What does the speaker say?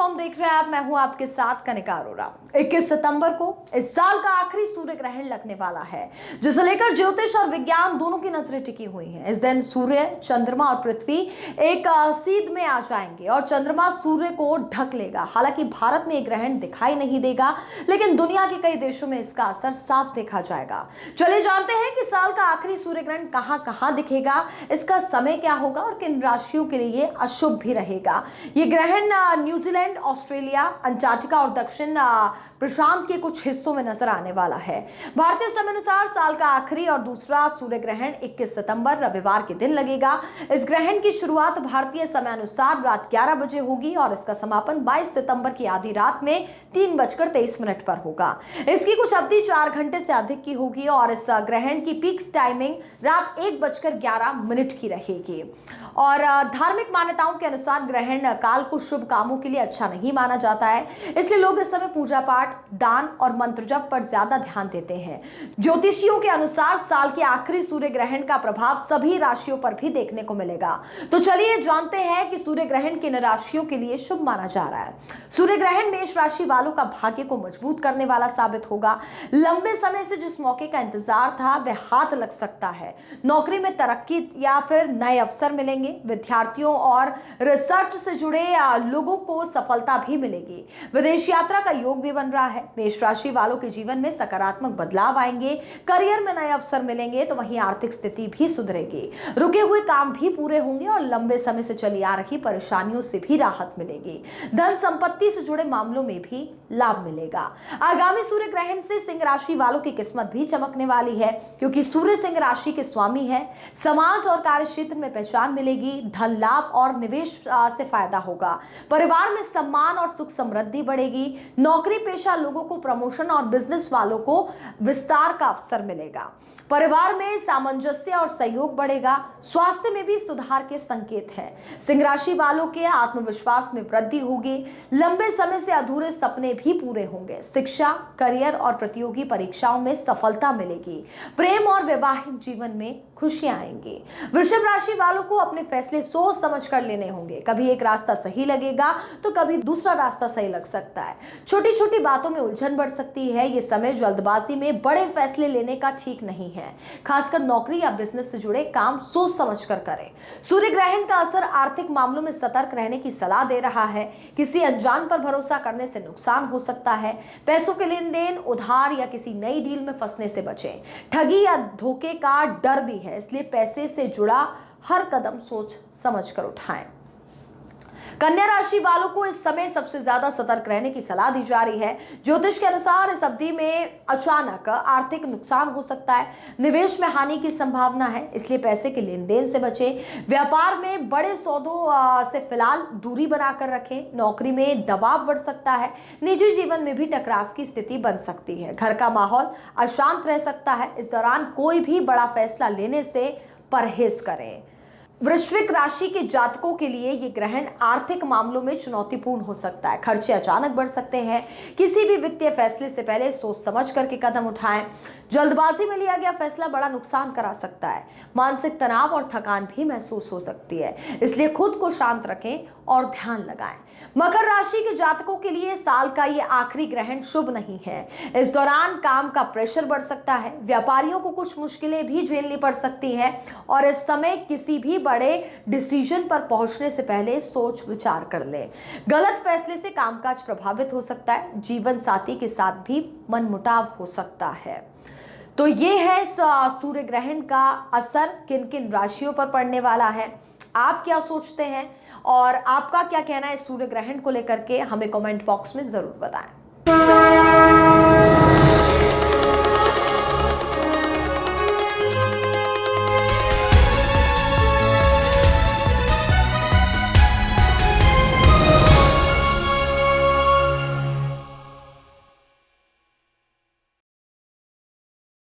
Platform देख रहे हैं आप। मैं हूं आपके साथ कनिका अरोरा। 21 सितंबर को इस साल का आखिरी सूर्य ग्रहण लगने वाला है, जिसे लेकर ज्योतिष और विज्ञान दोनों की नजरें टिकी हुई हैं। इस दिन सूर्य, चंद्रमा और पृथ्वी एक सीध में आ जाएंगे और चंद्रमा सूर्य को ढक लेगा। हालांकि भारत में यह ग्रहण दिखाई नहीं देगा, लेकिन दुनिया के कई देशों में इसका असर साफ देखा जाएगा। चलिए जानते हैं कि साल का आखिरी सूर्य ग्रहण कहां कहां दिखेगा, इसका समय क्या होगा और किन राशियों के लिए अशुभ भी रहेगा। ये ग्रहण न्यूजीलैंड, ऑस्ट्रेलिया, अंटार्कटिका और दक्षिण प्रशांत के कुछ हिस्सों में नजर आने वाला है। भारतीय समय अनुसार साल का आखिरी और दूसरा सूर्य ग्रहण 21 सितंबर रविवार के दिन लगेगा। इस ग्रहण की शुरुआत भारतीय समय अनुसार रात 11 बजे होगी और इसका समापन 22 सितंबर की आधी रात में 3:23 पर होगा। इसकी कुछ अवधि 4 घंटे से अधिक की होगी और इस ग्रहण की पीक टाइमिंग रात 1:11 की रहेगी। और धार्मिक मान्यताओं के अनुसार ग्रहण काल को शुभ कामों के लिए अच्छा नहीं माना जाता है, इसलिए लोग इस समय पूजा पाठ, दान और मंत्र जप पर ज्यादा ध्यान देते हैं। ज्योतिषियों के अनुसार साल के आखिरी सूर्य ग्रहण का प्रभाव सभी राशियों पर भी देखने को मिलेगा। तो चलिए जानते हैं कि सूर्य ग्रहण किन राशियों के लिए शुभ माना जा रहा है। सूर्य ग्रहण मेष राशि वालों का भाग्य को मजबूत करने वाला साबित होगा। लंबे समय से जिस मौके का इंतजार था वह हाथ लग सकता है। नौकरी में तरक्की या फिर नए अवसर मिलेंगे। विद्यार्थियों और रिसर्च से जुड़े लोगों को सफलता भी मिलेगी। विदेश यात्रा का योग भी बन रहा है। मेष राशि वालों के जीवन में सकारात्मक बदलाव आएंगे। करियर में नए अवसर मिलेंगे तो वहीं आर्थिक स्थिति भी सुधरेगी। रुके हुए काम भी पूरे होंगे और लंबे समय से चली आ रही परेशानियों से भी राहत मिलेगी। धन संपत्ति से जुड़े मामलों में भी लाभ मिलेगा। आगामी सूर्य ग्रहण से सिंह राशि वालों की किस्मत भी चमकने वाली है, क्योंकि सूर्य सिंह राशि के स्वामी है। समाज और कार्य क्षेत्र में पहचान मिलेगी। धन लाभ और निवेश से फायदा होगा। परिवार में सम्मान और सुख समृद्धि बढ़ेगी। नौकरी पेशा लोगों को प्रमोशन और बिजनेस वालों को विस्तार का अवसर मिलेगा। परिवार में सामंजस्य और सहयोग बढ़ेगा। स्वास्थ्य में भी सुधार के संकेत है। सिंह राशि वालों के आत्मविश्वास में वृद्धि होगी। लंबे समय से अधूरे सपने भी पूरे होंगे। शिक्षा, करियर और प्रतियोगी परीक्षाओं में सफलता मिलेगी। प्रेम और वैवाहिक जीवन में खुशियां आएंगी। वृषभ राशि वालों को अपने फैसले सोच समझ कर लेने होंगे। कभी एक रास्ता सही लगेगा तो कभी दूसरा रास्ता सही लग सकता है। छोटी छोटी बातों में उलझन बढ़ सकती है। ये समय जल्दबाजी में बड़े फैसले लेने का ठीक नहीं है। खासकर नौकरी या बिजनेस से जुड़े काम सोच समझ कर करें। सूर्य ग्रहण का असर आर्थिक मामलों में सतर्क रहने की सलाह दे रहा है। किसी अनजान पर भरोसा करने से नुकसान हो सकता है। पैसों के लेन देन, उधार या किसी नई डील में फंसने से बचें। ठगी या धोखे का डर भी है, इसलिए पैसे से जुड़ा हर कदम सोच समझ कर उठाएं। कन्या राशि वालों को इस समय सबसे ज्यादा सतर्क रहने की सलाह दी जा रही है। ज्योतिष के अनुसार इस अवधि में अचानक आर्थिक नुकसान हो सकता है। निवेश में हानि की संभावना है, इसलिए पैसे के लेन देन से बचें। व्यापार में बड़े सौदों से फिलहाल दूरी बनाकर रखें। नौकरी में दबाव बढ़ सकता है। निजी जीवन में भी टकराव की स्थिति बन सकती है। घर का माहौल अशांत रह सकता है। इस दौरान कोई भी बड़ा फैसला लेने से परहेज करें। वृश्चिक राशि के जातकों के लिए ये ग्रहण आर्थिक मामलों में चुनौतीपूर्ण हो सकता है। खर्चे अचानक बढ़ सकते हैं। किसी भी वित्तीय फैसले से पहले सोच समझ करके कदम उठाएं। जल्दबाजी में लिया गया फैसला बड़ा नुकसान करा सकता है। मानसिक तनाव और थकान भी महसूस हो सकती है, इसलिए खुद को शांत रखें और ध्यान लगाएं। मकर राशि के जातकों के लिए साल का ये आखिरी ग्रहण शुभ नहीं है। इस दौरान काम का प्रेशर बढ़ सकता है। व्यापारियों को कुछ मुश्किलें भी झेलनी पड़ सकती हैं और इस समय किसी भी बड़े डिसीजन पर पहुंचने से पहले सोच विचार कर लें। गलत फैसले से कामकाज प्रभावित हो सकता है। जीवन साथी के साथ भी मनमुटाव हो सकता है। तो ये है सूर्य ग्रहण का असर किन किन राशियों पर पड़ने वाला है। आप क्या सोचते हैं और आपका क्या कहना है सूर्य ग्रहण को लेकर के, हमें कमेंट बॉक्स में जरूर बताएं।